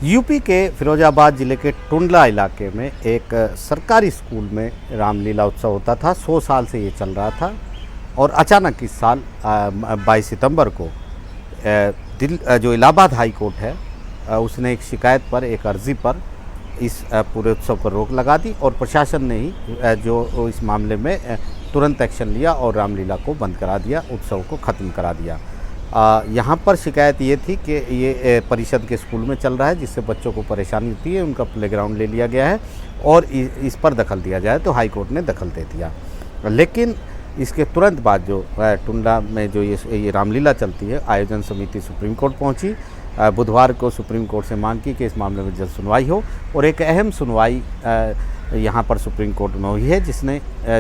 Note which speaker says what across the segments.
Speaker 1: UP के फिरोजाबाद ज़िले के टुंडला इलाके में एक सरकारी स्कूल में रामलीला उत्सव होता था। 100 साल से ये चल रहा था और अचानक इस साल 22 सितंबर को जो इलाहाबाद हाई कोर्ट है उसने एक शिकायत पर, एक अर्ज़ी पर इस पूरे उत्सव पर रोक लगा दी और प्रशासन ने ही जो इस मामले में तुरंत एक्शन लिया और रामलीला को बंद करा दिया, उत्सव को ख़त्म करा दिया। यहाँ पर शिकायत ये थी कि ये परिषद के स्कूल में चल रहा है, जिससे बच्चों को परेशानी होती है, उनका प्लेग्राउंड ले लिया गया है और इस पर दखल दिया जाए, तो हाई कोर्ट ने दखल दे दिया। लेकिन इसके तुरंत बाद जो टुंडला में जो ये रामलीला चलती है, आयोजन समिति सुप्रीम कोर्ट पहुँची। बुधवार को सुप्रीम कोर्ट से मांग की कि इस मामले में जल्द सुनवाई हो और एक अहम सुनवाई यहाँ पर सुप्रीम कोर्ट में हुई है,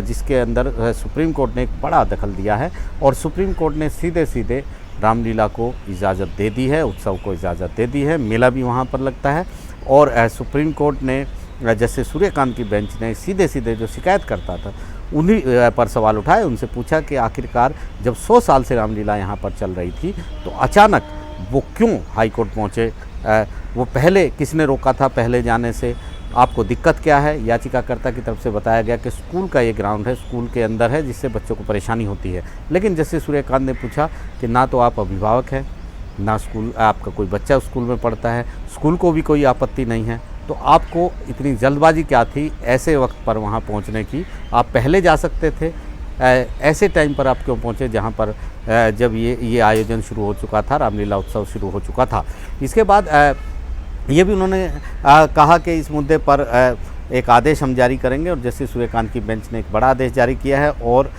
Speaker 1: जिसके अंदर सुप्रीम कोर्ट ने एक बड़ा दखल दिया है और सुप्रीम कोर्ट ने सीधे रामलीला को इजाज़त दे दी है, उत्सव को इजाज़त दे दी है। मेला भी वहाँ पर लगता है और सुप्रीम कोर्ट ने जैसे सूर्यकांत की बेंच ने सीधे जो शिकायत करता था उन्हीं पर सवाल उठाए, उनसे पूछा कि आखिरकार जब 100 साल से रामलीला यहाँ पर चल रही थी तो अचानक वो क्यों हाई कोर्ट पहुँचे, वो पहले किसने रोका था पहले जाने से, आपको दिक्कत क्या है। याचिकाकर्ता की तरफ से बताया गया कि स्कूल का ये ग्राउंड है, स्कूल के अंदर है, जिससे बच्चों को परेशानी होती है। लेकिन जैसे सूर्यकांत ने पूछा कि ना तो आप अभिभावक हैं, ना स्कूल आपका कोई बच्चा स्कूल में पढ़ता है, स्कूल को भी कोई आपत्ति नहीं है, तो आपको इतनी जल्दबाजी क्या थी ऐसे वक्त पर वहाँ पहुँचने की, आप पहले जा सकते थे। ऐसे टाइम पर आप क्यों पहुँचे जहाँ पर जब ये आयोजन शुरू हो चुका था, रामलीला उत्सव शुरू हो चुका था। इसके बाद ये भी उन्होंने कहा कि इस मुद्दे पर एक आदेश हम जारी करेंगे और जस्टिस सूर्यकांत की बेंच ने एक बड़ा आदेश जारी किया है और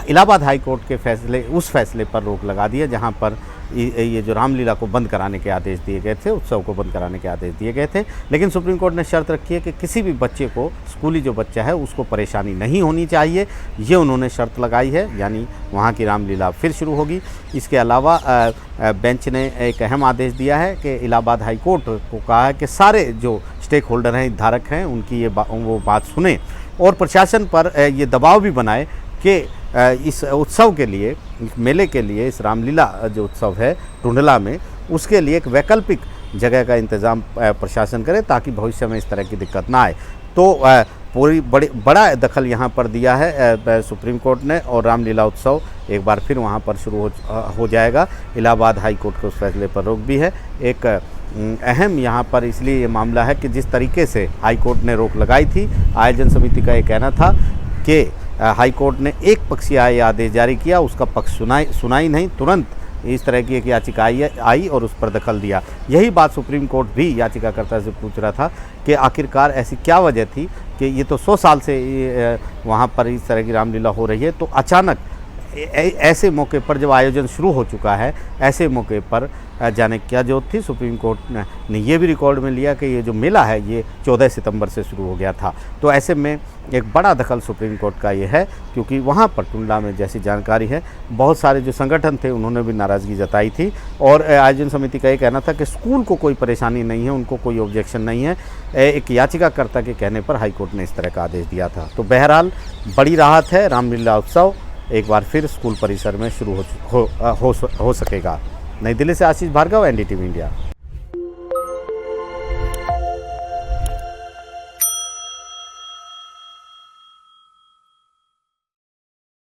Speaker 1: इलाहाबाद हाई कोर्ट के उस फैसले पर रोक लगा दी है जहां पर ये जो रामलीला को बंद कराने के आदेश दिए गए थे, उत्सव को बंद कराने के आदेश दिए गए थे। लेकिन सुप्रीम कोर्ट ने शर्त रखी है कि किसी भी बच्चे को, स्कूली जो बच्चा है उसको परेशानी नहीं होनी चाहिए, ये उन्होंने शर्त लगाई है, यानी वहाँ की रामलीला फिर शुरू होगी। इसके अलावा बेंच ने एक अहम आदेश दिया है कि इलाहाबाद हाई कोर्ट को कहा है कि सारे जो स्टेक होल्डर हैं, हितधारक हैं, उनकी वो बात सुने और प्रशासन पर ये दबाव भी बनाए कि इस उत्सव के लिए, मेले के लिए, इस रामलीला जो उत्सव है टुंडला में, उसके लिए एक वैकल्पिक जगह का इंतज़ाम प्रशासन करे ताकि भविष्य में इस तरह की दिक्कत ना आए। तो पूरी बड़ा दखल यहाँ पर दिया है सुप्रीम कोर्ट ने और रामलीला उत्सव एक बार फिर वहाँ पर शुरू हो जाएगा। इलाहाबाद हाई कोर्ट के उस फैसले पर रोक भी है। एक अहम यहाँ पर इसलिए ये मामला है कि जिस तरीके से हाई कोर्ट ने रोक लगाई थी, आयोजन समिति का ये कहना था कि हाई कोर्ट ने एक पक्षीय आदेश जारी किया, उसका पक्ष सुनाई नहीं, तुरंत इस तरह की एक याचिका आई और उस पर दखल दिया। यही बात सुप्रीम कोर्ट भी याचिकाकर्ता से पूछ रहा था कि आखिरकार ऐसी क्या वजह थी कि ये तो 100 साल से वहाँ पर इस तरह की रामलीला हो रही है, तो अचानक ऐसे मौके पर जब आयोजन शुरू हो चुका है, ऐसे मौके पर जाने क्या जरूरत थी। सुप्रीम कोर्ट ने ये भी रिकॉर्ड में लिया कि ये जो मेला है ये 14 सितंबर से शुरू हो गया था। तो ऐसे में एक बड़ा दखल सुप्रीम कोर्ट का ये है, क्योंकि वहाँ पर टुंडला में जैसी जानकारी है, बहुत सारे जो संगठन थे उन्होंने भी नाराज़गी जताई थी और आयोजन समिति का ये कहना था कि स्कूल को कोई परेशानी नहीं है, उनको कोई ऑब्जेक्शन नहीं है। एक याचिकाकर्ता के कहने पर हाईकोर्ट ने इस तरह का आदेश दिया था। तो बहरहाल बड़ी राहत है, रामलीला उत्सव एक बार फिर स्कूल परिसर में शुरू हो सकेगा। नई दिल्ली से आशीष भार्गव, एनडीटीवी इंडिया।